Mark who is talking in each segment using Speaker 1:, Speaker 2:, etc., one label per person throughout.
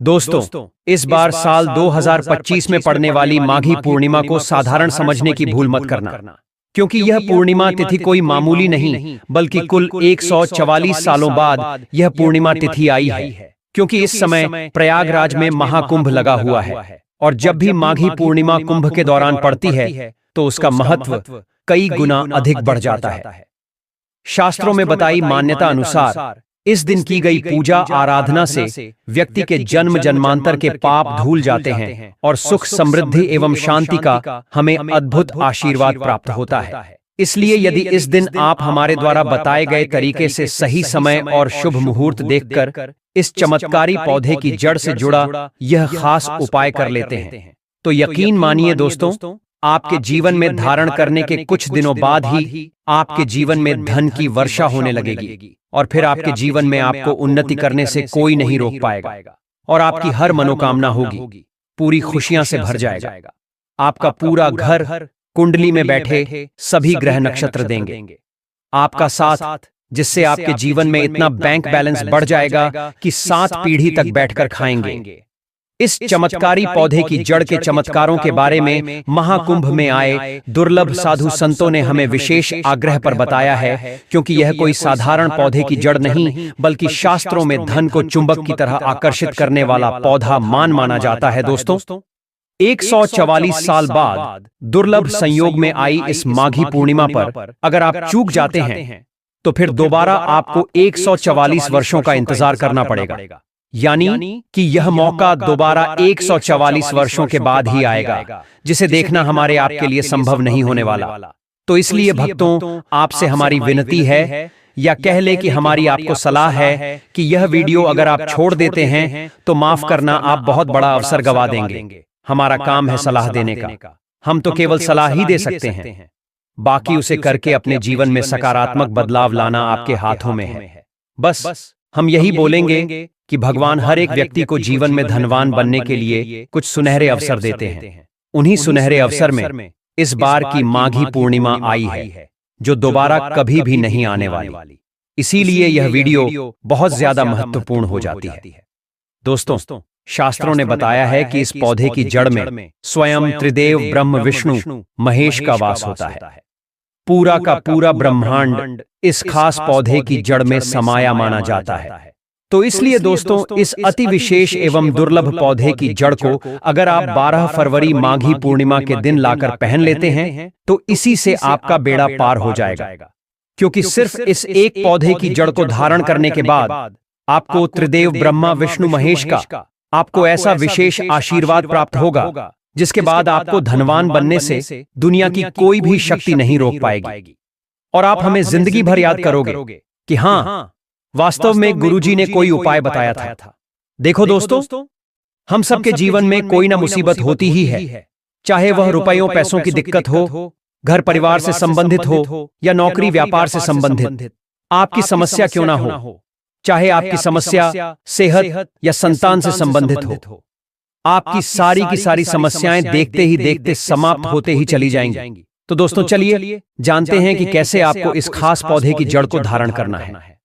Speaker 1: दोस्तों, इस बार साल 2025 में पड़ने वाली माघी पूर्णिमा को साधारण समझने की भूल मत करना, क्योंकि यह पूर्णिमा तिथि कोई मामूली नहीं बल्कि कुल 144 सालों बाद यह पूर्णिमा तिथि आई है। क्योंकि इस समय प्रयागराज में महाकुंभ लगा हुआ है और जब भी माघी पूर्णिमा कुंभ के दौरान पड़ती है तो उसका महत्व कई गुना अधिक बढ़ जाता है। शास्त्रों में बताई मान्यता अनुसार इस दिन की गई पूजा आराधना से व्यक्ति के जन्म जन्मांतर के पाप धुल जाते हैं और सुख समृद्धि एवं शांति का हमें अद्भुत आशीर्वाद प्राप्त होता है। इसलिए यदि इस दिन आप हमारे द्वारा बताए गए तरीके से सही समय और शुभ मुहूर्त देखकर इस चमत्कारी पौधे की जड़ से जुड़ा यह खास उपाय कर लेते हैं तो यकीन मानिए दोस्तों, आपके जीवन में धारण करने के कुछ दिनों बाद ही आपके जीवन में धन की वर्षा होने लगेगी और फिर आपके जीवन में आपको उन्नति करने से कोई नहीं रोक पाएगा और आपकी हर मनोकामना होगी, पूरी खुशियां से भर जाएगा। आपका पूरा घर कुंडली में बैठे सभी ग्रह नक्षत्र देंगे आपका साथ, जिससे आपके जीवन में इतना बैंक बैलेंस बढ़ जाएगा कि 7 पीढ़ी तक बैठकर खाएंगे। इस चमत्कारी पौधे की जड़ के चमत्कारों के बारे में महाकुंभ में आए दुर्लभ साधु संतों ने हमें विशेष आग्रह पर बताया है, क्योंकि यह कोई साधारण पौधे की जड़ नहीं बल्कि शास्त्रों में धन को चुंबक की तरह आकर्षित करने वाला पौधा माना जाता है। दोस्तों, 144 साल बाद दुर्लभ संयोग में आई इस माघी पूर्णिमा पर अगर आप चूक जाते हैं तो फिर दोबारा आपको 144 वर्षों का इंतजार करना पड़ेगा, यानी कि यह मौका दोबारा 144 वर्षों के बाद ही आएगा, जिसे देखना हमारे आपके लिए संभव नहीं होने वाला। तो इसलिए भक्तों, आपसे हमारी विनती है या कह ले कि हमारी आपको सलाह है कि यह वीडियो अगर आप छोड़ देते हैं तो माफ करना, आप बहुत बड़ा अवसर गवा देंगे। हमारा काम है सलाह देने का, हम तो केवल सलाह ही दे सकते हैं, बाकी उसे करके अपने जीवन में सकारात्मक बदलाव लाना आपके हाथों में है। बस हम यही बोलेंगे कि भगवान हर एक व्यक्ति को जीवन में धनवान बनने के लिए कुछ सुनहरे अवसर देते हैं। उन्हीं सुनहरे अवसर में इस बार की माघी पूर्णिमा आई है, जो दोबारा कभी भी नहीं आने वाली। इसीलिए यह वीडियो बहुत ज्यादा महत्वपूर्ण हो जाती है। दोस्तों, शास्त्रों ने बताया है कि इस पौधे की जड़ में स्वयं त्रिदेव ब्रह्म विष्णु महेश का वास होता है। पूरा का पूरा ब्रह्मांड इस खास पौधे की जड़ में समाया माना जाता है। तो इसलिए दोस्तों, इस अति विशेष एवं दुर्लभ पौधे की जड़ को अगर आप 12 फरवरी माघी पूर्णिमा के दिन लाकर पहन लेते हैं तो इसी से आपका बेड़ा पार हो जाएगा, क्योंकि सिर्फ इस एक पौधे की जड़ को धारण करने के बाद आपको त्रिदेव ब्रह्मा विष्णु महेश का आपको ऐसा विशेष आशीर्वाद प्राप्त होगा जिसके बाद आपको धनवान बनने से दुनिया की कोई भी शक्ति नहीं रोक पाएगी और आप हमें जिंदगी भर याद करोगे कि हाँ, वास्तव में गुरुजी ने कोई उपाय बताया था। देखो दोस्तों, हम सबके जीवन में कोई ना मुसीबत होती ही है, चाहे वह रुपयों पैसों की दिक्कत हो, घर परिवार से संबंधित हो या नौकरी व्यापार से संबंधित आपकी समस्या क्यों ना हो, चाहे आपकी समस्या सेहत या संतान से संबंधित हो, आपकी सारी की सारी समस्याएं देखते ही देखते समाप्त होते ही चली जाएंगी। तो दोस्तों, चलिए जानते हैं कि कैसे आपको इस खास पौधे की जड़ को धारण करना है।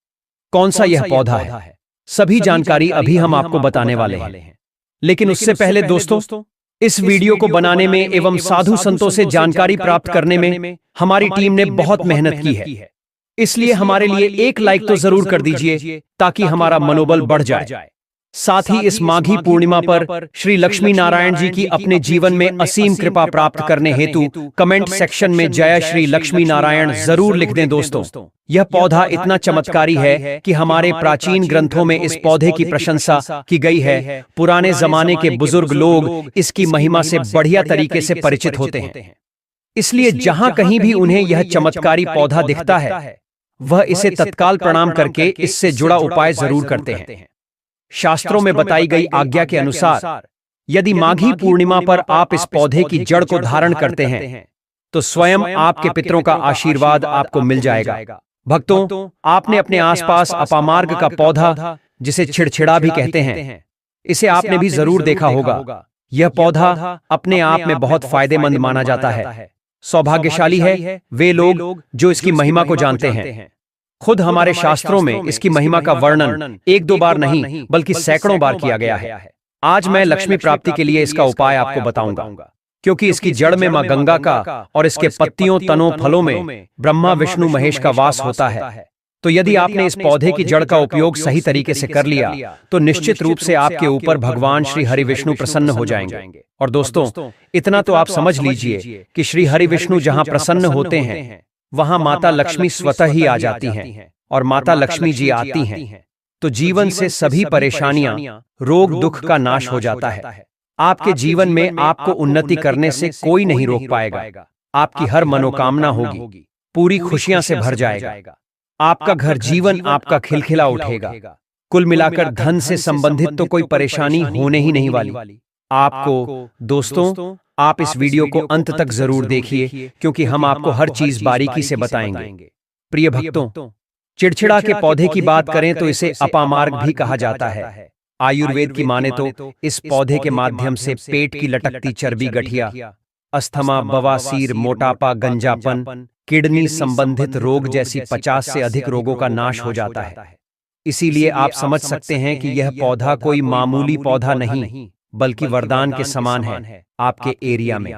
Speaker 1: कौन सा यह पौधा है, सभी जानकारी अभी हम आपको बताने वाले हैं। लेकिन उससे पहले दोस्तों, इस वीडियो को बनाने में एवं साधु संतों से जानकारी प्राप्त करने में हमारी टीम ने बहुत मेहनत की है। इसलिए हमारे लिए एक लाइक तो जरूर कर दीजिए ताकि हमारा मनोबल बढ़ जाए। साथ ही इस माघी पूर्णिमा पर श्री लक्ष्मी नारायण जी की अपने जीवन में असीम कृपा प्राप्त करने हेतु कमेंट सेक्शन में जय श्री लक्ष्मी नारायण जरूर लिख दें। दोस्तों, यह पौधा इतना चमत्कारी है कि हमारे प्राचीन ग्रंथों में इस पौधे की प्रशंसा की गई है। पुराने जमाने के बुजुर्ग लोग इसकी महिमा से बढ़िया तरीके से परिचित होते हैं, इसलिए जहां कहीं भी उन्हें यह चमत्कारी पौधा दिखता है वह इसे तत्काल प्रणाम करके इससे जुड़ा उपाय जरूर करते हैं। शास्त्रों में बताई गई आज्ञा के अनुसार यदि माघी पूर्णिमा पर आप इस पौधे की जड़ को धारण करते हैं तो स्वयं आपके पितरों का आशीर्वाद आपको मिल जाएगा। भक्तों, आपने अपने आसपास अपामार्ग का पौधा, जिसे छिड़छिड़ा भी कहते हैं, इसे आपने भी जरूर देखा होगा। यह पौधा अपने आप में बहुत फायदेमंद माना जाता है। सौभाग्यशाली है वे लोग जो इसकी महिमा को जानते हैं। खुद हमारे शास्त्रों में इसकी महिमा का वर्णन 1-2 बार नहीं बल्कि सैकड़ों बार किया गया है। आज मैं लक्ष्मी प्राप्ति के लिए इसका उपाय आपको बताऊंगा, क्योंकि इसकी जड़ में मां गंगा का और इसके पत्तियों, तनों, फलों में ब्रह्मा, विष्णु, महेश का वास होता है। तो यदि आपने इस पौधे की जड़ का उपयोग सही तरीके से कर लिया तो निश्चित रूप से आपके ऊपर भगवान श्री हरि विष्णु प्रसन्न हो जाएंगे। और दोस्तों, इतना तो आप समझ लीजिए कि श्री हरि विष्णु जहां प्रसन्न होते हैं वहां माता लक्ष्मी स्वतः ही आ जाती हैं, और माता लक्ष्मी जी आती हैं तो जीवन से सभी परेशानियां, रोग, दुख का नाश हो जाता है। आपके जीवन में आपको उन्नति करने से कोई नहीं रोक पाएगा। आपकी हर मनोकामना होगी, पूरी खुशियां से भर जाएगा। आपका घर जीवन आपका खिलखिला उठेगा। कुल मिलाकर धन से संबंधित तो कोई परेशानी होने ही नहीं वाली आपको। दोस्तों, आप इस वीडियो को अंत तक जरूर देखिए, क्योंकि हम आपको हर चीज बारीकी से बताएंगे। प्रिय भक्तों, चिड़चिड़ा के पौधे की बात करें तो इसे अपामार्ग भी कहा जाता है। आयुर्वेद की माने तो इस पौधे के माध्यम से पेट की लटकती चर्बी, गठिया, अस्थमा, बवासीर, मोटापा, गंजापन, किडनी संबंधित रोग जैसी 50 से अधिक रोगों का नाश हो जाता है। इसीलिए आप समझ सकते हैं कि यह पौधा कोई मामूली पौधा नहीं, बल्कि वरदान के समान है आपके एरिया में।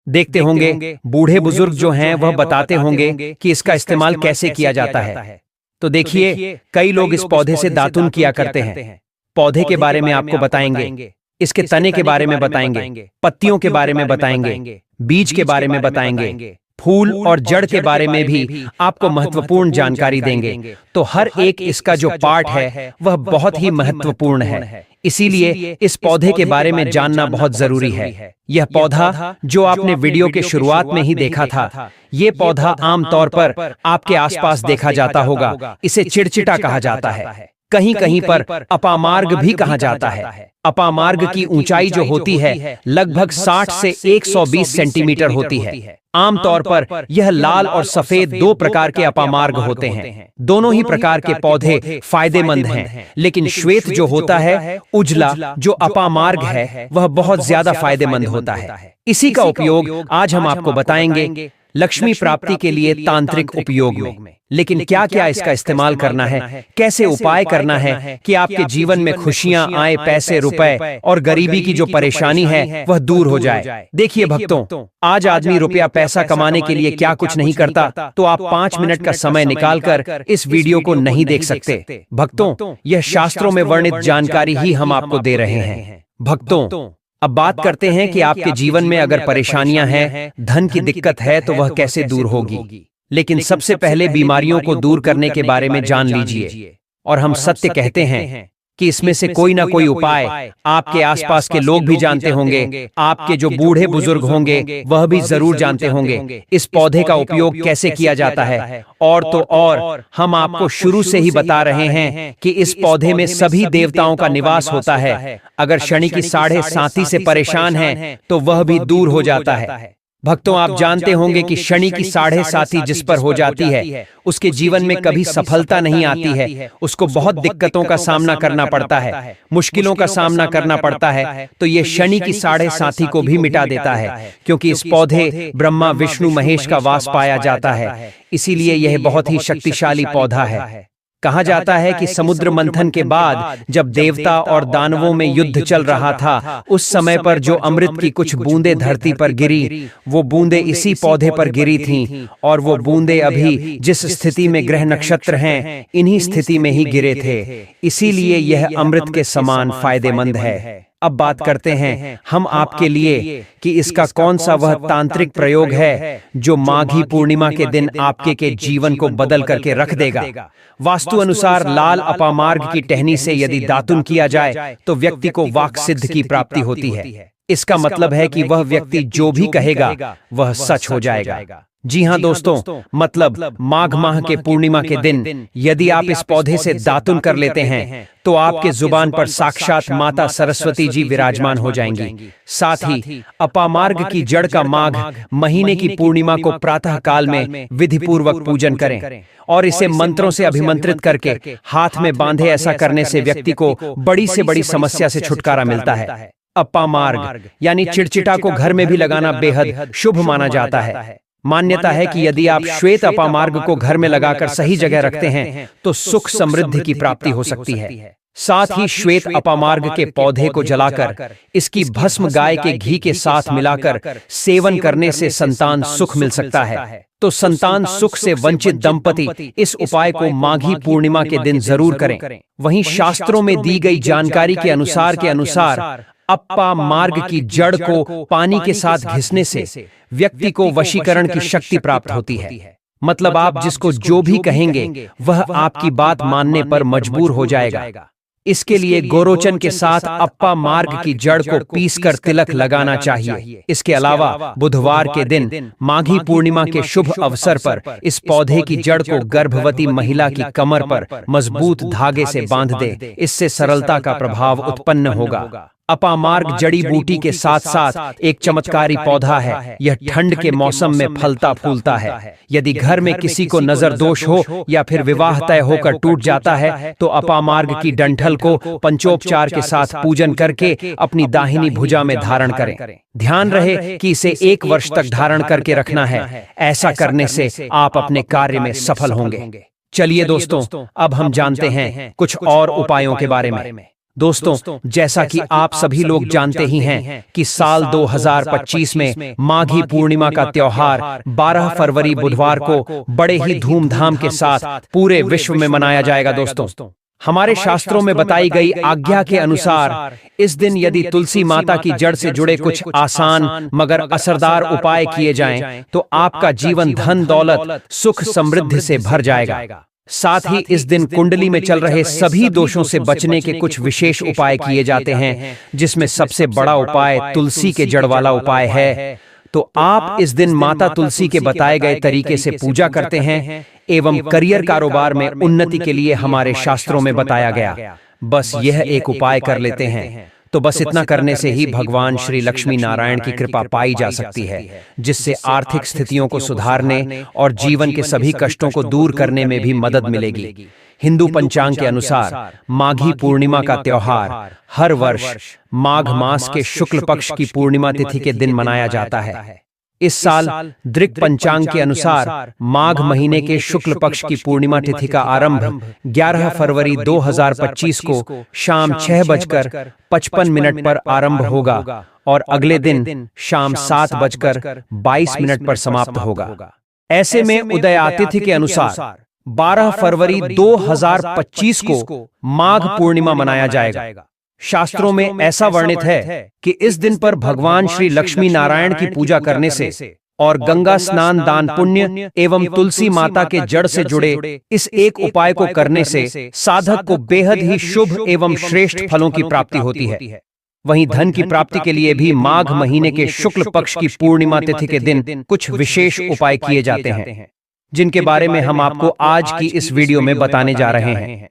Speaker 1: देखते होंगे बूढ़े बुजुर्ग जो हैं वह बताते होंगे कि इसका इस्तेमाल कैसे किया जाता है। तो देखिए, कई लोग इस पौधे से दातुन किया करते हैं। पौधे के बारे में आपको बताएंगे, इसके तने के बारे में बताएंगे, पत्तियों के बारे में बताएंगे, बीज के बारे में बताएंगे, फूल और जड़ के बारे में भी आपको महत्वपूर्ण जानकारी देंगे। तो हर एक इसका जो पार्ट है वह बहुत ही महत्वपूर्ण है। इसीलिए इस पौधे के बारे में जानना बहुत जरूरी है। यह पौधा जो आपने वीडियो के शुरुआत में ही देखा था, ये पौधा आमतौर पर आपके आसपास देखा जाता होगा। इसे चिड़चिटा कहा जाता है, कहीं कहीं पर अपामार्ग भी कहा जाता है। अपामार्ग की ऊंचाई जो होती है लगभग 60 से 120 सेंटीमीटर होती है। आमतौर पर यह लाल और सफेद दो प्रकार के अपामार्ग होते हैं। दोनों ही प्रकार के पौधे फायदेमंद हैं, लेकिन श्वेत जो होता है, उजला जो अपामार्ग है, वह बहुत ज्यादा फायदेमंद होता है। इसी का उपयोग आज हम आपको बताएंगे लक्ष्मी प्राप्ति के लिए तांत्रिक उपयोग में। लेकिन क्या क्या इसका इस्तेमाल करना है, कैसे उपाय करना है कि आपके जीवन में खुशियां आए, पैसे, रुपए और गरीबी की जो परेशानी है वह दूर हो जाए। देखिए भक्तों, आज आदमी रुपया पैसा कमाने के लिए क्या कुछ नहीं करता, तो आप 5 मिनट का समय निकालकर इस वीडियो को नहीं देख सकते। भक्तों, यह शास्त्रों में वर्णित जानकारी ही हम आपको दे रहे हैं। भक्तों, अब बात करते हैं कि आपके जीवन में अगर परेशानियां हैं, धन की दिक्कत है, तो वह कैसे दूर होगी। लेकिन सबसे पहले बीमारियों को दूर करने के बारे में जान लीजिए। और हम सत्य कहते हैं कि इसमें से कोई ना कोई उपाय आपके आसपास के लोग भी जानते होंगे। आपके जो बूढ़े बुजुर्ग होंगे वह भी जरूर जानते होंगे इस पौधे का उपयोग कैसे किया जाता है। और तो और हम आपको शुरू से ही बता रहे हैं कि इस पौधे में सभी देवताओं का निवास होता है। अगर शनि की 7.5 से परेशान हैं तो वह भी दूर हो जाता है। भक्तों, आप जानते होंगे कि शनि की 7.5 जिस पर हो जाती है उसके जीवन में कभी सफलता नहीं आती है। उसको बहुत दिक्कतों का सामना करना पड़ता है, मुश्किलों का सामना करना पड़ता है। तो ये शनि की 7.5 को भी मिटा देता है, क्योंकि इस पौधे ब्रह्मा, विष्णु, महेश का वास पाया जाता है। इसीलिए यह बहुत ही शक्तिशाली पौधा है। कहा जाता है कि समुद्र मंथन के बाद जब देवता और दानवों में युद्ध चल रहा था, उस समय पर जो अमृत की कुछ बूंदें धरती पर गिरी, वो बूंदें इसी पौधे पर गिरी थीं। और वो बूंदें अभी जिस स्थिति में ग्रह नक्षत्र हैं, इन्हीं स्थिति में ही गिरे थे। इसीलिए यह अमृत के समान फायदेमंद है। अब बात करते हैं हम आपके लिए कि इसका कौन सा वह तांत्रिक प्रयोग है जो माघी पूर्णिमा के दिन आपके के जीवन को बदल करके रख देगा। वास्तु अनुसार लाल अपामार्ग की टहनी से यदि दातुन किया जाए तो व्यक्ति को वाक सिद्ध की प्राप्ति होती है। इसका मतलब है कि वह व्यक्ति जो भी कहेगा वह सच हो जाएगा। जी हाँ दोस्तों, मतलब माघ माह के पूर्णिमा के दिन यदि आप इस पौधे से दातुन कर लेते हैं तो आपके जुबान पर साक्षात माता सरस्वती जी विराजमान हो जाएंगी। साथ ही अपामार्ग की जड़ का माघ महीने की पूर्णिमा को प्रातः काल में विधि पूर्वक पूजन करें और इसे मंत्रों से अभिमंत्रित करके हाथ में बांधे। ऐसा करने से व्यक्ति को बड़ी से बड़ी समस्या से छुटकारा मिलता है। अपामार्ग यानी चिड़चिटा को घर में भी लगाना बेहद शुभ माना जाता है। मान्यता है कि यदि आप श्वेत अपामार्ग को घर में लगाकर सही जगह रखते हैं तो सुख समृद्धि की प्राप्ति हो सकती है। साथ ही श्वेत अपामार्ग के पौधे को जलाकर इसकी भस्म गाय के घी के साथ मिलाकर सेवन करने से संतान सुख मिल सकता है। तो संतान सुख से वंचित दंपति इस उपाय को माघी पूर्णिमा के दिन जरूर करें। वहीं शास्त्रों में दी गई जानकारी के अनुसार अप्पा मार्ग की जड़ को पानी के साथ घिसने से व्यक्ति को वशीकरण की शक्ति प्राप्त होती है। मतलब आप जिसको जो भी कहेंगे वह आपकी बात मानने पर मजबूर हो जाएगा। इसके लिए गोरोचन के साथ अप्पा मार्ग की जड़ को पीसकर तिलक लगाना चाहिए। इसके अलावा बुधवार के दिन माघी पूर्णिमा के शुभ अवसर पर इस पौधे की जड़ को गर्भवती महिला की कमर पर मजबूत धागे से बांध दे। इससे सरलता का प्रभाव उत्पन्न होगा। अपामार्ग जड़ी बूटी के साथ साथ एक चमत्कारी पौधा है। यह ठंड के मौसम में फलता फूलता है। यदि घर में किसी को नजर दोष हो या फिर विवाह तय होकर टूट जाता है तो अपामार्ग की डंठल को पंचोपचार के साथ पूजन करके अपनी दाहिनी भुजा में धारण करें। ध्यान रहे कि इसे 1 वर्ष तक धारण करके रखना है। ऐसा करने से आप अपने कार्य में सफल होंगे। चलिए दोस्तों, अब हम जानते हैं कुछ और उपायों के बारे में। दोस्तों, जैसा कि आप सभी लोग जानते ही हैं कि साल 2025 में माघी पूर्णिमा का त्योहार 12 फरवरी बुधवार को बड़े ही धूमधाम के साथ पूरे विश्व में मनाया जाएगा। दोस्तों, हमारे शास्त्रों में बताई गई आज्ञा के अनुसार इस दिन यदि तुलसी माता की जड़ से जुड़े कुछ आसान मगर असरदार उपाय किए जाएं, तो आपका जीवन धन दौलत सुख समृद्धि से भर जाएगा। साथ ही इस दिन कुंडली में चल रहे सभी दोषों से बचने के कुछ विशेष उपाय किए जाते हैं, जिसमें सबसे बड़ा उपाय तुलसी के जड़ वाला उपाय है। तो आप इस दिन माता तुलसी के बताए गए तरीके से पूजा करते हैं एवं करियर कारोबार में उन्नति के लिए हमारे शास्त्रों में बताया गया। बस यह एक उपाय कर लेते हैं तो बस इतना करने से ही भगवान श्री लक्ष्मी नारायण की कृपा पाई जा सकती है, जिससे आर्थिक स्थितियों को सुधारने और जीवन के सभी कष्टों को दूर करने में भी मदद मिलेगी। हिंदू पंचांग के अनुसार माघी पूर्णिमा का त्योहार हर वर्ष माघ मास के शुक्ल पक्ष की पूर्णिमा तिथि के दिन मनाया जाता है। इस साल दृक पंचांग के अनुसार माघ महीने के शुक्ल पक्ष की पूर्णिमा तिथि का आरंभ 11 फरवरी 2025 को शाम 6:55 पर आरंभ होगा और अगले दिन शाम 7:22 पर समाप्त होगा। ऐसे में उदय तिथि के अनुसार 12 फरवरी 2025 को माघ पूर्णिमा मनाया जाएगा। शास्त्रों में ऐसा वर्णित है कि इस दिन पर भगवान श्री लक्ष्मी नारायण की पूजा करने से और गंगा स्नान दान पुण्य एवं तुलसी माता के जड़ से जुड़े इस एक उपाय को करने से साधक को बेहद ही शुभ एवं श्रेष्ठ फलों की प्राप्ति होती है। वहीं धन की प्राप्ति के लिए भी माघ महीने के शुक्ल पक्ष की पूर्णिमा तिथि के दिन कुछ विशेष उपाय किए जाते हैं, जिनके बारे में हम आपको आज की इस वीडियो में बताने जा रहे हैं।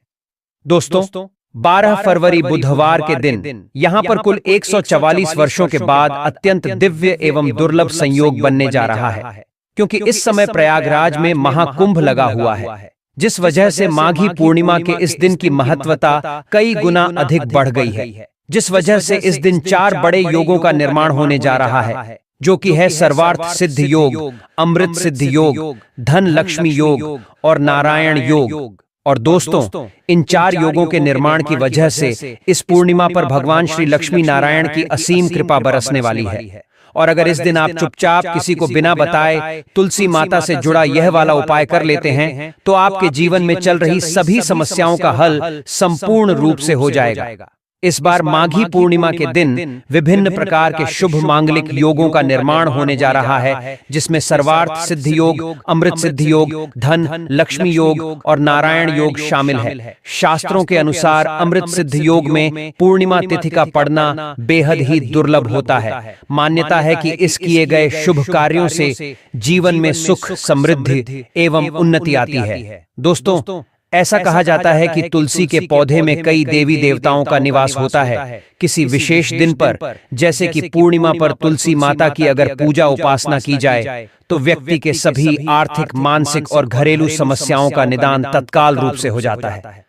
Speaker 1: दोस्तों, 12 फरवरी बुधवार के दिन यहाँ पर कुल 144 वर्षों के बाद अत्यंत दिव्य एवं दुर्लभ संयोग बनने जा रहा है, क्योंकि इस समय प्रयागराज में महाकुंभ लगा हुआ है, जिस वजह से माघी पूर्णिमा के इस दिन की महत्वता कई गुना अधिक बढ़ गई है। जिस वजह से इस दिन 4 बड़े योगों का निर्माण होने जा रहा है, जो कि है सर्वार्थ सिद्ध योग, अमृत सिद्ध योग, धन लक्ष्मी योग और नारायण योग। और दोस्तों, इन 4 योगों के निर्माण की वजह से इस पूर्णिमा पर भगवान श्री लक्ष्मी नारायण की असीम कृपा बरसने वाली है। और अगर इस दिन आप चुपचाप किसी को बिना बताए तुलसी माता से जुड़ा यह वाला उपाय कर लेते हैं, तो आपके जीवन में चल रही सभी समस्याओं का हल संपूर्ण रूप से हो जाएगा। इस बार माघी पूर्णिमा के दिन विभिन्न प्रकार के शुभ मांगलिक योगों का निर्माण होने जा रहा है, जिसमें सर्वार्थ सिद्ध योग, अमृत सिद्ध योग, धन लक्ष्मी योग और नारायण योग शामिल है। शास्त्रों के अनुसार अमृत सिद्ध योग में पूर्णिमा तिथि का पड़ना बेहद ही दुर्लभ होता है। मान्यता है कि इस किए गए शुभ कार्यों से जीवन में सुख समृद्धि एवं उन्नति आती है। दोस्तों, ऐसा कहा जाता है कि तुलसी के पौधे में कई देवी देवताओं का निवास होता है। किसी विशेष दिन पर, जैसे कि पूर्णिमा पर तुलसी माता की अगर पूजा उपासना की जाए तो व्यक्ति के सभी आर्थिक, मानसिक और घरेलू समस्याओं का निदान तत्काल रूप से हो जाता है।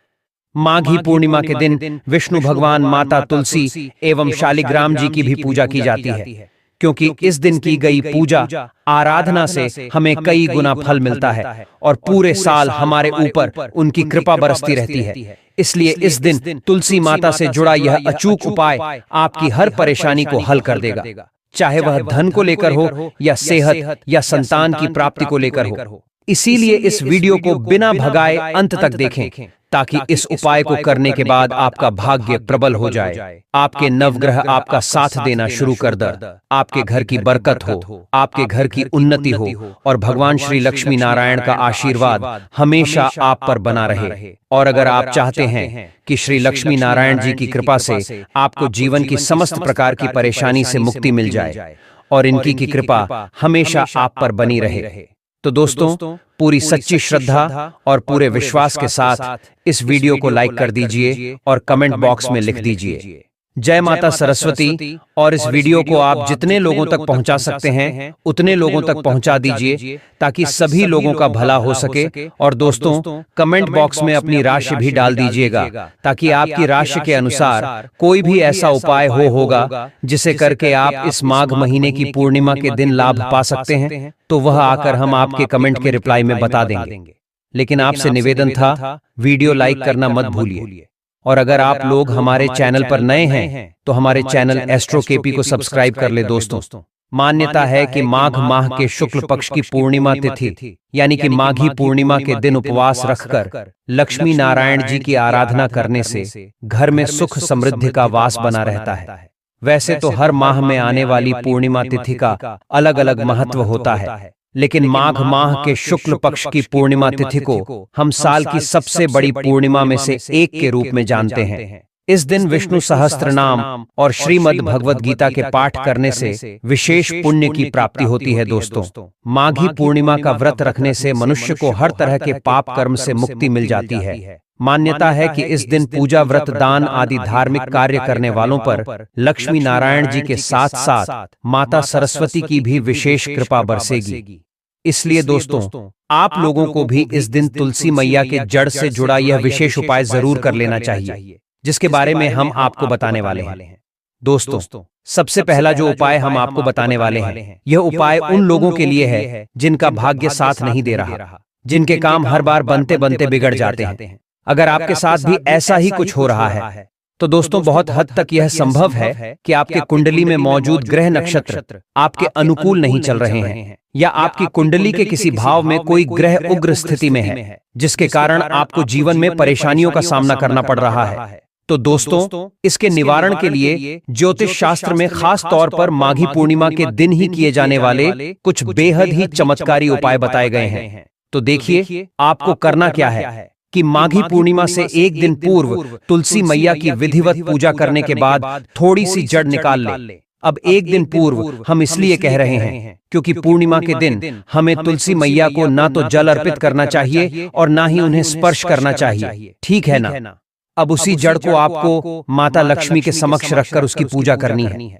Speaker 1: माघी पूर्णिमा के दिन विष्णु भगवान, माता तुलसी एवं शालिग्राम जी की भी पूजा की जाती है, क्योंकि इस दिन की गई पूजा आराधना से हमें कई गुना फल मिलता है और पूरे साल हमारे ऊपर उनकी कृपा बरसती रहती है। इसलिए इस दिन तुलसी माता से जुड़ा यह अचूक उपाय आपकी हर परेशानी को हल कर देगा, चाहे वह धन को लेकर हो या सेहत या संतान की प्राप्ति को लेकर हो। इसीलिए इस वीडियो को बिना भगाए अंत तक देखें, ताकि इस उपाय को करने के बाद आपका भाग्य प्रबल हो जाए, आपके नवग्रह आपका साथ देना शुरू कर दे, आपके घर की बरकत हो, आपके घर की उन्नति हो और भगवान श्री लक्ष्मी नारायण का आशीर्वाद हमेशा आप पर बना रहे। और अगर आप चाहते हैं कि श्री लक्ष्मी नारायण जी की कृपा से आपको जीवन की समस्त प्रकार की परेशानी से मुक्ति मिल जाए और इनकी की कृपा हमेशा आप पर बनी रहे, तो दोस्तों पूरी सच्ची श्रद्धा और पूरे विश्वास के साथ इस वीडियो को लाइक कर दीजिए और कमेंट बॉक्स में लिख दीजिए जय माता सरस्वती। और इस वीडियो को आप जितने लोगों तक पहुंचा सकते हैं उतने लोगों तक पहुंचा दीजिए, ताकि सभी लोगों का भला हो सके। और दोस्तों कमेंट बॉक्स में अपनी राशि भी डाल दीजिएगा, ताकि आपकी राशि के अनुसार कोई भी ऐसा उपाय होगा जिसे करके आप इस माघ महीने की पूर्णिमा के दिन लाभ पा सकते हैं, तो वह आकर हम आपके कमेंट के रिप्लाई में बता देंगे। लेकिन आपसे निवेदन था, वीडियो लाइक करना मत भूलिए। और अगर आप लोग हमारे चैनल पर नए हैं तो हमारे चैनल एस्ट्रो केपी को सब्सक्राइब कर ले दोस्तों। मान्यता है कि माघ माह के शुक्ल पक्ष की पूर्णिमा तिथि यानी कि माघी पूर्णिमा के दिन उपवास रखकर लक्ष्मी नारायण जी की आराधना करने से घर में सुख समृद्धि का वास बना रहता है। वैसे तो हर माह में आने वाली पूर्णिमा तिथि का अलग अलग महत्व होता है, लेकिन माघ माह के शुक्ल पक्ष की पूर्णिमा तिथि को हम साल की सबसे बड़ी पूर्णिमा में से एक के रूप में जानते हैं। इस दिन विष्णु सहस्त्र नाम और श्रीमद् भगवद गीता के पाठ करने से विशेष पुण्य की प्राप्ति होती है दोस्तों। माघी पूर्णिमा का व्रत रखने से मनुष्य को हर तरह के पाप कर्म से मुक्ति मिल जाती है। मान्यता है कि इस दिन पूजा व्रत दान आदि धार्मिक कार्य करने वालों पर लक्ष्मी नारायण जी के साथ साथ माता सरस्वती की भी विशेष कृपा बरसेगी। इसलिए दोस्तों आप लोगों को भी इस दिन तुलसी मैया के जड़ से जुड़ा यह विशेष उपाय जरूर कर लेना चाहिए, जिसके बारे में हम आपको बताने वाले हैं। दोस्तों सबसे पहला जो उपाय हम आपको बताने वाले हैं, यह उपाय उन लोगों के लिए है जिनका भाग्य साथ नहीं दे रहा, जिनके काम हर बार बनते बनते बिगड़ जाते हैं। अगर आपके साथ भी ऐसा ही कुछ हो रहा है तो दोस्तों बहुत हद तक यह संभव है कि आपके कुंडली में मौजूद ग्रह नक्षत्र आपके अनुकूल नहीं चल रहे हैं, या आपकी कुंडली के किसी भाव में कोई ग्रह उग्र स्थिति में है, जिसके कारण आपको जीवन में परेशानियों का सामना करना पड़ रहा है। तो दोस्तों इसके निवारण के लिए ज्योतिष शास्त्र में खास तौर पर माघी पूर्णिमा के दिन ही किए जाने वाले कुछ बेहद ही चमत्कारी उपाय बताए गए हैं। तो देखिए आपको करना क्या है कि माघी पूर्णिमा से एक दिन पूर्व तुलसी मैया की विधिवत पूजा करने के बाद थोड़ी सी जड़ निकाल ले। अब एक दिन पूर्व हम इसलिए कह रहे हैं क्योंकि पूर्णिमा के दिन हमें तुलसी मैया को ना तो जल अर्पित करना चाहिए और ना ही उन्हें स्पर्श करना चाहिए, ठीक है ना। अब उसी जड़ को आपको माता लक्ष्मी के समक्ष रखकर उसकी पूजा करनी है।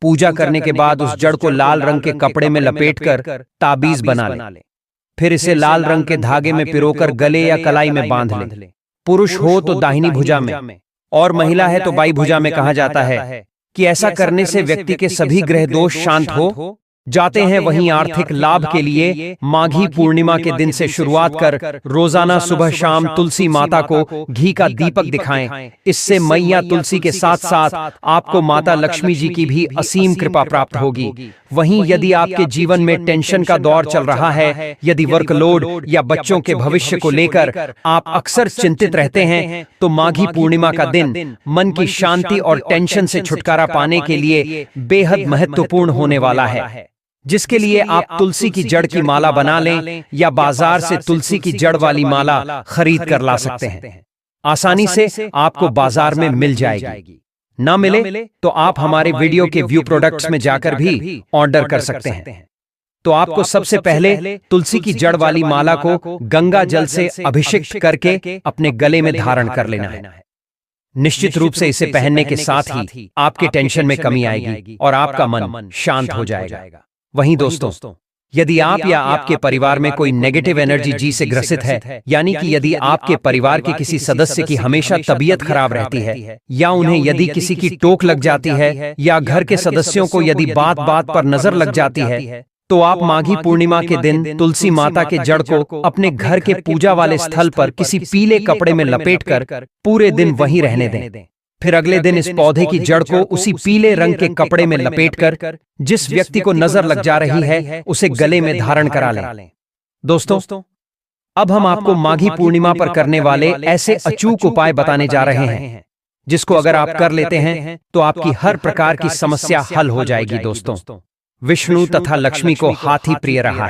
Speaker 1: पूजा करने के बाद उस जड़ को लाल रंग के कपड़े में लपेटकर ताबीज बना ले। फिर इसे लाल रंग के धागे में पिरोकर गले या कलाई में बांध ले। पुरुष हो तो दाहिनी भुजा में और महिला है तो बाई भुजा में कहा जाता है कि ऐसा करने से व्यक्ति के सभी ग्रह दोष शांत हो जाते हैं। वहीं आर्थिक लाभ के लिए माघी पूर्णिमा के दिन से शुरुआत कर रोजाना सुबह शाम तुलसी माता को घी का दीपक दिखाएं। इससे मैया तुलसी के साथ साथ आपको माता लक्ष्मी जी की भी असीम कृपा प्राप्त होगी। वहीं यदि आपके जीवन में टेंशन का दौर चल रहा है, यदि वर्कलोड या बच्चों के भविष्य को लेकर आप अक्सर चिंतित रहते हैं, तो माघी पूर्णिमा का दिन मन की शांति और टेंशन से छुटकारा पाने के लिए बेहद महत्वपूर्ण होने वाला है, जिसके लिए आप तुलसी की जड़ की माला बना लें या बाजार से तुलसी की जड़ वाली माला खरीद कर ला सकते हैं। आसानी से आपको बाजार में मिल जाएगी। ना मिले तो आप हमारे वीडियो के व्यू प्रोडक्ट्स में जाकर भी ऑर्डर कर सकते हैं। तो आपको सबसे पहले तुलसी की जड़ वाली माला को गंगा जल से अभिषेक करके अपने गले में धारण कर लेना है। निश्चित रूप से इसे पहनने के साथ ही आपके टेंशन में कमी आएगी और आपका मन शांत हो जाएगा। वहीं दोस्तों यदि आप या आपके परिवार में कोई नेगेटिव एनर्जी जी से ग्रसित है, यानी कि यदि आपके परिवार के किसी सदस्य की हमेशा तबीयत खराब रहती है, या उन्हें यदि किसी की टोक लग जाती है, या घर के सदस्यों को यदि बात बात पर नजर लग जाती है, तो आप माघी पूर्णिमा के दिन तुलसी माता के जड़ को अपने घर के पूजा वाले स्थल पर किसी पीले कपड़े में लपेटकर पूरे दिन वहीं रहने दें। फिर अगले दिन इस पौधे की जड़ को उसी पीले रंग के कपड़े में लपेटकर जिस व्यक्ति को नजर लग जा रही है उसे गले में धारण करा लें। दोस्तों, अब हम आपको माघी पूर्णिमा पर करने वाले ऐसे अचूक उपाय बताने जा रहे हैं जिसको अगर आप कर लेते हैं तो आपकी हर प्रकार की समस्या हल हो जाएगी। दोस्तों, विष्णु तथा लक्ष्मी को हाथी प्रिय रहा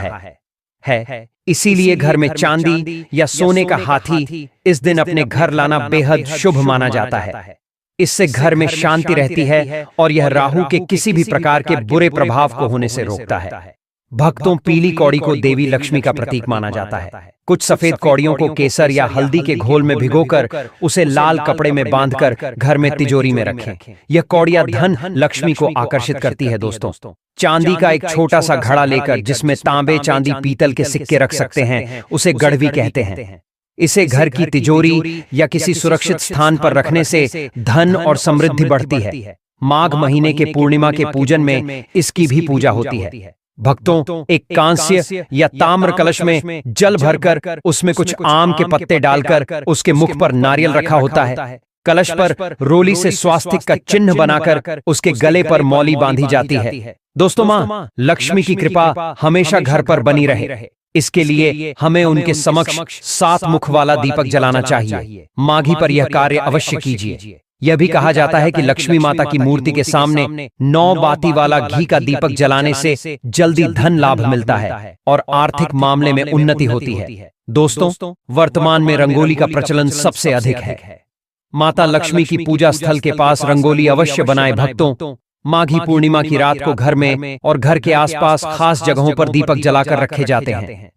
Speaker 1: है, इसीलिए घर में चांदी या सोने का हाथी इस दिन अपने घर लाना बेहद शुभ माना जाता है। इससे घर में शांति रहती है और यह राहु के किसी भी प्रकार के बुरे प्रभाव को होने से रोकता है। भक्तों, पीली कौड़ी को देवी लक्ष्मी का प्रतीक माना जाता है। कुछ सफेद कौड़ियों को केसर या हल्दी के घोल में भिगोकर उसे लाल कपड़े में बांधकर घर में तिजोरी में रखें। यह कौड़ियां धन लक्ष्मी को आकर्षित करती है। दोस्तों, चांदी का एक छोटा सा घड़ा लेकर जिसमें तांबे, चांदी, पीतल के सिक्के रख सकते हैं, उसे गड़वी कहते हैं। इसे घर की तिजोरी या किसी सुरक्षित स्थान पर रखने से धन और समृद्धि बढ़ती है। माघ महीने के पूर्णिमा के पूजन में इसकी भी पूजा होती है। भक्तों, एक कांस्य या ताम्र कलश में जल भरकर उसमें कुछ आम के पत्ते डालकर उसके मुख पर नारियल रखा होता है। कलश पर रोली से स्वास्तिक का चिन्ह बनाकर उसके गले पर मौली बांधी जाती है। दोस्तों, मां लक्ष्मी की कृपा हमेशा घर पर बनी रहे, इसके लिए हमें उनके समक्ष 7 मुख वाला दीपक जलाना चाहिए। माघी पर यह कार्य अवश्य कीजिए। यह भी कहा जाता है कि लक्ष्मी माता की मूर्ति के सामने 9 बाती वाला घी का दीपक जलाने से जल्दी धन लाभ मिलता है और आर्थिक मामले में उन्नति होती है। दोस्तों, वर्तमान में रंगोली का प्रचलन सबसे अधिक है। माता लक्ष्मी की पूजा स्थल के पास रंगोली अवश्य बनाएं। भक्तों, माघी पूर्णिमा की रात को घर में और घर के आसपास खास जगहों पर दीपक जलाकर रखे जाते हैं।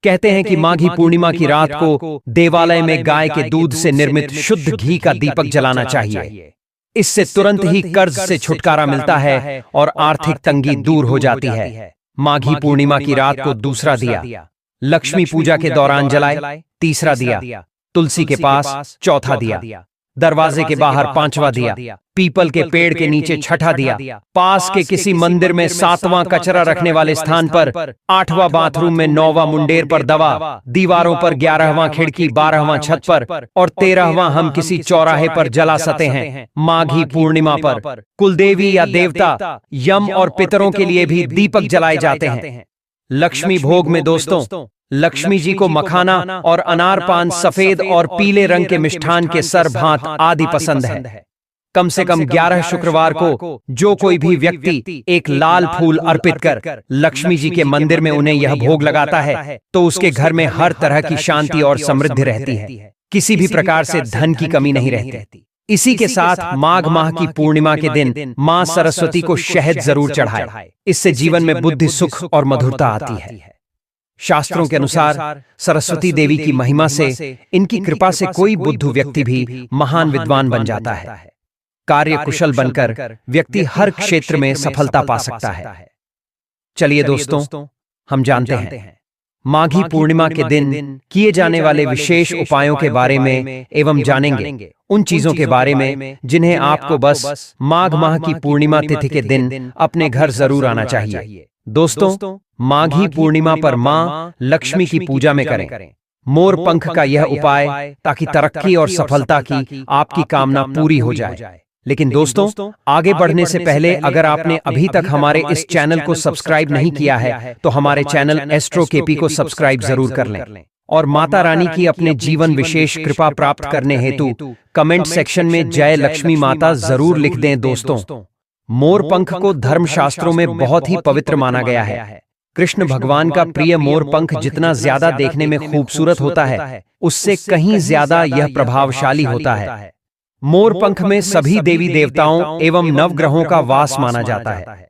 Speaker 1: कहते हैं कि माघी पूर्णिमा की रात को देवालय में गाय के दूध से निर्मित शुद्ध घी का दीपक जलाना चाहिए। इससे तुरंत ही कर्ज से छुटकारा मिलता है और आर्थिक तंगी दूर हो जाती है। माघी पूर्णिमा की रात को दूसरा दिया लक्ष्मी पूजा के दौरान जलाए, तीसरा दिया तुलसी के पास, चौथा दिया दरवाजे के बाहर, 5वां दिया पीपल के पेड़ के नीचे, छठा दिया पास के किसी मंदिर में, 7वां कचरा रखने वाले स्थान पर, 8वां बाथरूम में, 9वां मुंडेर पर दवा, दीवारों पर 11वां खिड़की, 12वां छत पर और 13वां हम किसी चौराहे पर जला सकते हैं। माघी पूर्णिमा पर कुलदेवी या देवता, यम और पितरों के लिए भी दीपक जलाए जाते हैं। लक्ष्मी भोग में दोस्तों, लक्ष्मी जी को मखाना और अनार पान, सफेद और पीले रंग के मिष्ठान के सर भात आदि पसंद है। कम से कम 11 शुक्रवार को जो कोई भी व्यक्ति एक लाल फूल अर्पित कर लक्ष्मी जी के मंदिर में उन्हें यह भोग लगाता है तो उसके घर में हर तरह की शांति और समृद्धि रहती है। किसी भी प्रकार से धन की कमी नहीं रहती। इसी के साथ माघ माह की पूर्णिमा के दिन मां सरस्वती को शहद जरूर चढ़ाए। इससे जीवन में बुद्धि, सुख और मधुरता आती है। शास्त्रों के अनुसार सरस्वती देवी की महिमा से, इनकी कृपा से कोई बुद्धू व्यक्ति भी महान विद्वान बन जाता है। कार्य कुशल बनकर व्यक्ति हर क्षेत्र में सफलता पा सकता है। चलिए दोस्तों, हम जानते हैं माघी पूर्णिमा के दिन किए जाने वाले विशेष उपायों के बारे में एवं जानेंगे उन चीजों के बारे में जिन्हें आपको बस माघ माह की पूर्णिमा तिथि के दिन अपने घर जरूर आना चाहिए। दोस्तों, माघी पूर्णिमा पर मां लक्ष्मी की पूजा में करें मोर पंख का यह उपाय, ताकि तरक्की और सफलता की आपकी कामना पूरी हो जाए। लेकिन दोस्तों, आगे बढ़ने से पहले अगर आपने अभी तक हमारे इस चैनल को सब्सक्राइब नहीं किया है तो हमारे चैनल एस्ट्रो केपी को सब्सक्राइब जरूर कर लें और माता रानी की अपने जीवन विशेष कृपा प्राप्त करने हेतु कमेंट सेक्शन में जय लक्ष्मी माता जरूर लिख दें। दोस्तों, मोर पंख को धर्मशास्त्रों में बहुत ही पवित्र माना गया है। कृष्ण भगवान का प्रिय मोर पंख जितना ज्यादा देखने में खूबसूरत होता है, उससे कहीं ज्यादा यह प्रभावशाली होता है। मोर पंख में सभी देवी देवताओं एवं नवग्रहों का वास माना जाता है।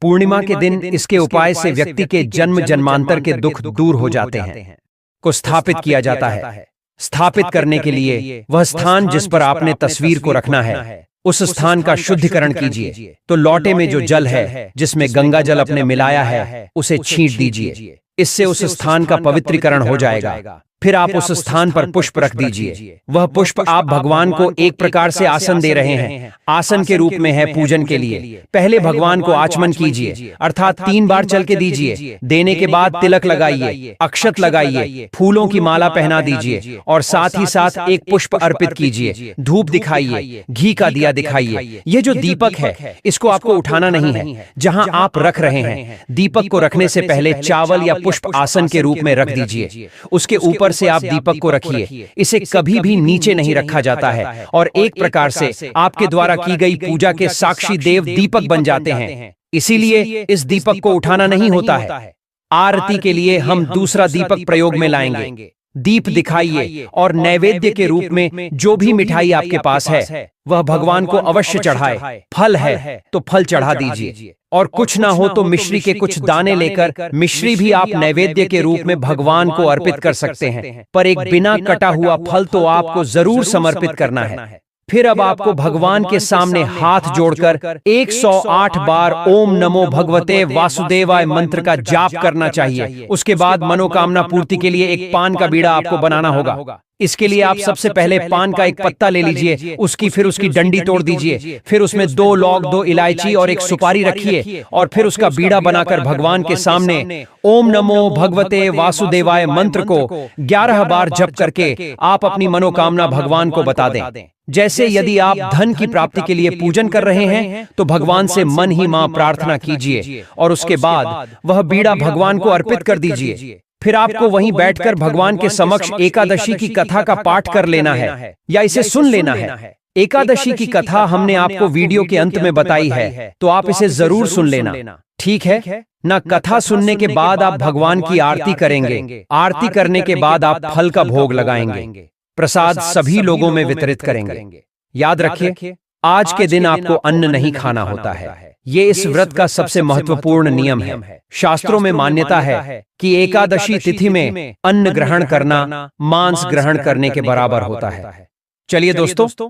Speaker 1: पूर्णिमा के दिन इसके उपाय से व्यक्ति के जन्म जन्मांतर के दुख दूर हो जाते हैं को स्थापित किया जाता है। स्थापित करने के लिए वह स्थान जिस पर आपने तस्वीर को रखना है उस स्थान का शुद्धिकरण कीजिए। तो लोटे में जो जल है जिसमें गंगा जल अपने मिलाया है उसे छींट दीजिए। इससे उस स्थान का पवित्रीकरण हो जाएगा। फिर आप उस स्थान पर पुष्प रख दीजिए। वह पुष्प आप भगवान को एक प्रकार से आसन दे रहे हैं, आसन के रूप में है पूजन के लिए। पहले भगवान को आचमन कीजिए, अर्थात 3 बार चल के दीजिए। देने के बाद तिलक लगाइए, अक्षत लगाइए, फूलों की माला पहना दीजिए और साथ ही साथ एक पुष्प अर्पित कीजिए। धूप दिखाइए, घी का दिया दिखाइए। यह जो दीपक है इसको आपको उठाना नहीं है। जहां आप रख रहे हैं दीपक को रखने से पहले चावल या पुष्प आसन के रूप में रख दीजिए। उसके ऊपर से आप दीपक को रखिए। इसे कभी भी नीचे नहीं रखा जाता है और एक प्रकार से आपके द्वारा की गई पूजा के साक्षी देव दीपक बन जाते हैं। इसीलिए इस दीपक को उठाना नहीं होता है। आरती के लिए हम दूसरा दीपक प्रयोग में लाएंगे। दीप दिखाइए और नैवेद्य के रूप में जो भी मिठाई आपके पास है वह भगवान को अवश्य चढ़ाए। फल है तो फल चढ़ा दीजिए और कुछ ना हो तो मिश्री के कुछ दाने लेकर मिश्री भी आप नैवेद्य के रूप में भगवान को अर्पित कर सकते हैं। पर एक बिना कटा हुआ फल तो आपको जरूर समर्पित करना है। फिर अब आपको भगवान के सामने हाथ जोड़कर 108 बार ओम नमो भगवते वासुदेवाय मंत्र का जाप करना चाहिए। उसके बाद मनोकामना पूर्ति के लिए एक पान का बीड़ा आपको बनाना होगा। इसके लिए आप सबसे पहले पान का एक पत्ता ले लीजिए, फिर उसकी डंडी तोड़ दीजिए, फिर उसमें 2 लौंग, 2 इलायची और एक सुपारी रखिए और फिर उसका बीड़ा बनाकर भगवान के सामने ओम नमो भगवते वासुदेवाय मंत्र को 11 बार जप करके आप अपनी मनोकामना भगवान को बता दें। जैसे यदि आप धन की प्राप्ति के लिए पूजन कर रहे हैं तो भगवान से मन ही मां प्रार्थना कीजिए और उसके बाद वह बीड़ा भगवान को अर्पित कर दीजिए। फिर आपको वहीं बैठकर भगवान के समक्ष एकादशी की कथा का पाठ कर लेना है या इसे सुन लेना है। एकादशी की कथा हमने आपको वीडियो के अंत में बताई है, तो आप इसे जरूर सुन लेना, ठीक है ना। कथा सुनने के बाद आप भगवान की आरती करेंगे। आरती करने के बाद आप फल का भोग लगाएंगे। प्रसाद सभी लोगों में वितरित करेंगे। याद रखिए, आज के दिन आपको अन्न नहीं खाना होता है। ये इस व्रत का सबसे महत्वपूर्ण नियम है। शास्त्रों में मान्यता है कि एकादशी तिथि में अन्न ग्रहण करना मांस ग्रहण करने के बराबर होता है। चलिए दोस्तों,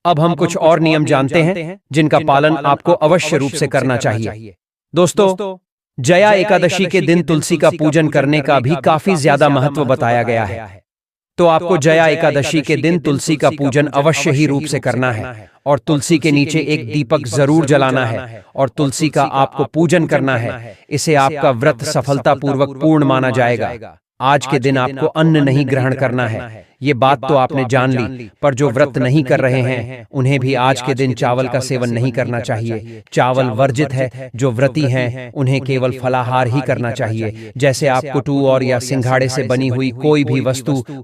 Speaker 1: अब हम कुछ और नियम जानते हैं जिनका पालन आपको अवश्य रूप से करना चाहिए। दोस्तों, जया एकादशी के दिन तुलसी का पूजन करने का भी काफी ज्यादा महत्व बताया गया है। तो आपको जया एकादशी के दिन तुलसी का पूजन अवश्य ही रूप से करना है और तुलसी के नीचे एक दीपक जरूर जलाना है और तुलसी का आपको पूजन करना है। इसे आपका व्रत सफलतापूर्वक पूर्ण माना जाएगा। आज के दिन आपको अन्न नहीं ग्रहण करना है। ये बात तो आपने जान ली, पर जो व्रत नहीं कर रहे हैं उन्हें भी आज के दिन चावल का सेवन नहीं करना चाहिए। चावल वर्जित है। जो व्रती हैं उन्हें केवल फलाहार ही करना चाहिए। जैसे आप कुटू और या सिंघाड़े से बनी हुई कोई भी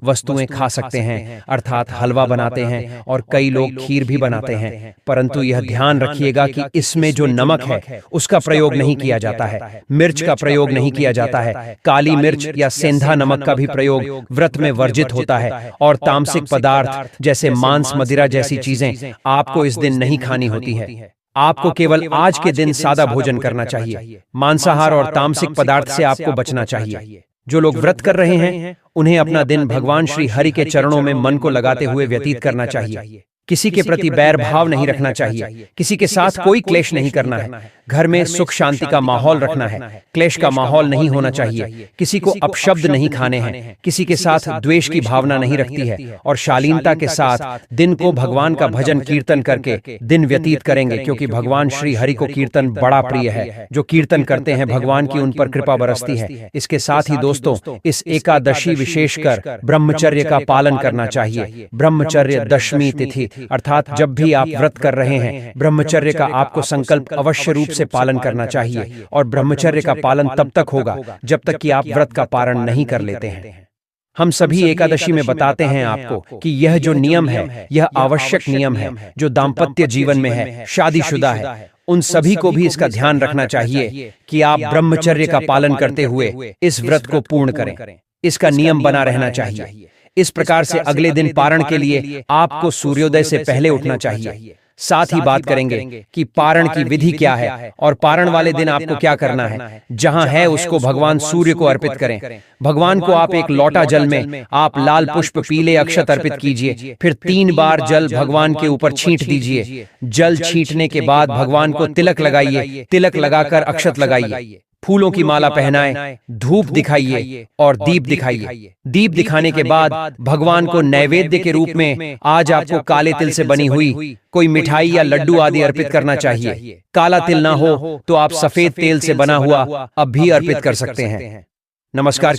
Speaker 1: वस्तुएं खा सकते हैं, अर्थात हलवा बनाते हैं और कई लोग खीर भी बनाते हैं। परंतु यह ध्यान रखिएगा कि इसमें जो नमक है उसका प्रयोग नहीं किया जाता है, मिर्च का प्रयोग नहीं किया जाता है। काली मिर्च या सेंधा नमक का भी प्रयोग व्रत में वर्जित होता है और तामसिक पदार्थ जैसे मांस, मदिरा जैसी चीजें आपको इस दिन नहीं खानी होती है। आपको केवल आज के दिन सादा भोजन करना चाहिए। मांसाहार और तामसिक पदार्थ से आपको बचना चाहिए। जो लोग व्रत कर रहे हैं उन्हें अपना दिन भगवान श्री हरि के चरणों में मन को लगाते हुए व्यतीत करना चाहिए। किसी के प्रति बैर भाव नहीं रखना चाहिए। किसी के साथ कोई क्लेश नहीं करना है। घर में सुख शांति का माहौल रखना है। क्लेश का माहौल नहीं होना चाहिए। किसी को अपशब्द नहीं खाने हैं। किसी के साथ द्वेष की भावना नहीं रखती है और शालीनता के साथ दिन को भगवान का भजन कीर्तन करके दिन व्यतीत करेंगे, क्योंकि भगवान श्री हरि को कीर्तन बड़ा प्रिय है। जो कीर्तन करते हैं भगवान की उन पर कृपा बरसती है। इसके साथ ही दोस्तों, इस एकादशी विशेषकर ब्रह्मचर्य का पालन करना चाहिए। ब्रह्मचर्य दशमी तिथि अर्थात जब भी आप व्रत कर रहे हैं ब्रह्मचर्य का आपको संकल्प अवश्य रूप से पालन करना चाहिए। और ब्रह्मचर्य का पालन तब तक होगा जब तक कि आप व्रत का पारण नहीं कर लेते हैं। हम सभी एकादशी में बताते हैं आपको कि यह जो नियम है यह आवश्यक नियम है। जो दाम्पत्य जीवन में है, शादीशुदा है, उन सभी को भी इसका ध्यान रखना चाहिए कि आप ब्रह्मचर्य का पालन करते हुए इस व्रत को पूर्ण करें। इसका नियम बना रहना चाहिए। इस प्रकार से अगले दिन पारण के लिए आपको सूर्योदय से पहले उठना चाहिए। साथ ही बात करेंगे कि पारण की विधि क्या है और पारण वाले दिन आपको क्या करना है। जहां है उसको भगवान सूर्य को अर्पित करें। भगवान को आप एक लोटा जल में आप लाल पुष्प पीले अक्षत अर्पित कीजिए, फिर 3 बार जल भगवान के ऊपर छींट दीजिए। जल छींटने के बाद भगवान को तिलक लगाइए, तिलक लगाकर अक्षत लगाइए, फूलों की माला पहनाएं, धूप दिखाइए और दीप दिखाइए। दीप दिखाने के बाद भगवान को नैवेद्य के रूप में आज आपको काले तिल से बनी हुई कोई मिठाई या लड्डू आदि अर्पित करना चाहिए। काला तिल ना हो तो आप सफेद तेल से बना हुआ अब भी अर्पित कर सकते हैं। नमस्कार।